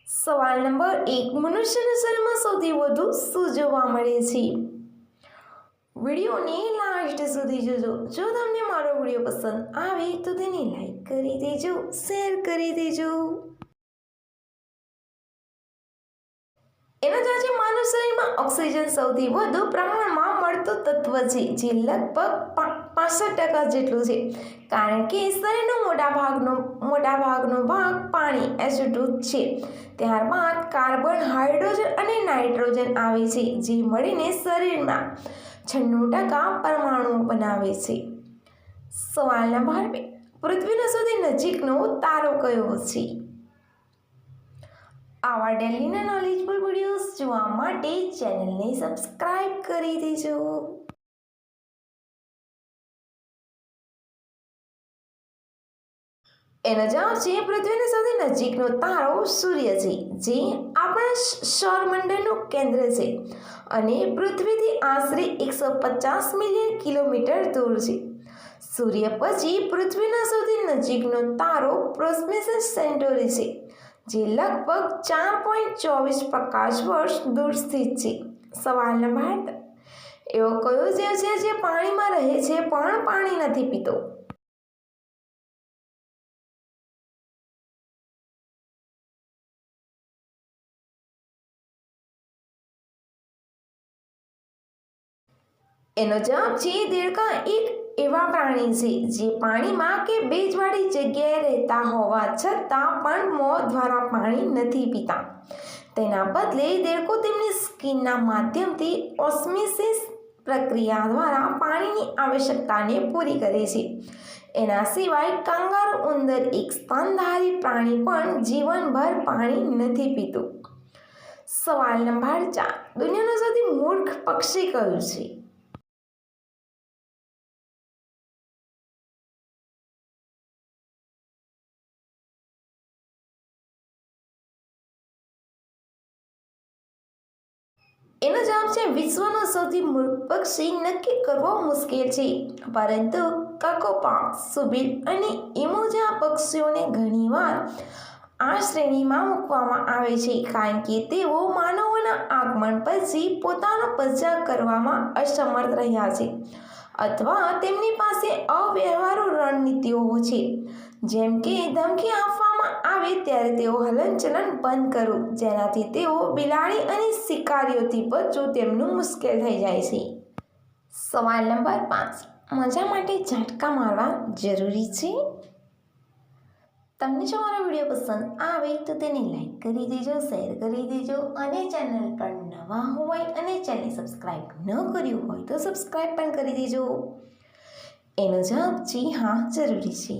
સવાલ નંબર 1, મનુષ્યના શરીરમાં સૌથી વધુ શું જોવા મળે છે? વિડીયોને લાસ્ટ સુધી જોજો. જો તમને મારો વિડીયો પસંદ આવે તો તેને લાઈક કરી દેજો, શેર કરી દેજો. એનો જવાબ છે માનવ શરીરમાં ઓક્સિજન સૌથી વધુ પ્રમાણમાં મળતું તત્વ છે, જે લગભગ 65% જેટલું છે, કારણ કે શરીરનો મોટાભાગનો ભાગ પાણી H2 છે. ત્યારબાદ કાર્બન, હાઇડ્રોજન અને નાઇટ્રોજન આવે છે, જે મળીને શરીરમાં 96% પરમાણુઓ બનાવે છે. સવાલ નંબર 2, પૃથ્વીનો સૌથી નજીકનો તારો કયો છે? આવા ડેલીના નોલેજફુલ વિડીયોઝ જોવા માટે ચેનલને સબસ્ક્રાઇબ કરી દેજો. એનો જવાબ છે પૃથ્વીનો સૌથી નજીકનો તારો સૂર્ય છે, જે આપણા સૌરમંડળનું કેન્દ્ર છે અને પૃથ્વીથી આશરે 150 મિલિયન કિલોમીટર દૂર છે. સૂર્ય પછી પૃથ્વીનો સૌથી નજીકનો તારો પ્રોક્સિમા સેન્ટોરી છે, જે લગભગ 4.24 પ્રકાશ વર્ષ દૂર સ્થિત છે. સવાલ નંબર 3, એવો કયો જીવ છે જે પાણીમાં રહે છે પણ પાણી નથી પીતો? એનો જવાબ છે દેડકા. એક એવા પ્રાણી છે જે પાણીમાં કે ભેજવાળી જગ્યાએ રહેતા હોવા છતાં પણ મોં દ્વારા પાણી નથી પીતા. તેના બદલે દેડકો તેમની સ્કિનના માધ્યમથી ઓસ્મોસિસ પ્રક્રિયા દ્વારા પાણીની આવશ્યકતાને પૂરી કરે છે. એના સિવાય કાંગારૂ ઉંદર, એક સ્તનધારી પ્રાણી, પણ જીવનભર પાણી નથી પીતું. સવાલ નંબર 4, દુનિયાનું સૌથી મૂર્ખ પક્ષી કયું છે? એનો જવાબ છે વિશ્વનું સૌથી મૂર્ખ પક્ષી નક્કી કરવો મુશ્કેલ છે, પરંતુ કાકોપા, સુબિલ અને ઈમુ જેવા પક્ષીઓને ઘણીવાર આ શ્રેણીમાં મૂકવામાં આવે છે, કારણ કે તેઓ માનવોના આગમન પછી પોતાનો બચાવ કરવામાં અસમર્થ રહ્યા છે અથવા તેમની પાસે અવ્યવહારુ રણનીતિઓ છે, જેમ કે ધમકી આપવામાં આવે ત્યારે તેઓ હલનચલન બંધ કરવું, જેનાથી તેઓ બિલાડી અને શિકારીઓથી બચવું તેમનું મુશ્કેલ થઈ જાય છે. સવાલ નંબર 5, મજા માટે ઝાટકા મારવા જરૂરી છે? તમને જો મારો વિડીયો પસંદ આવે તો તેને લાઈક કરી દેજો, શેર કરી દેજો અને ચેનલ પર નવા હોય અને ચેનલ સબસ્ક્રાઈબ ન કર્યું હોય તો સબસ્ક્રાઈબ પણ કરી દેજો. એનો જવાબ છે હા, જરૂરી છે.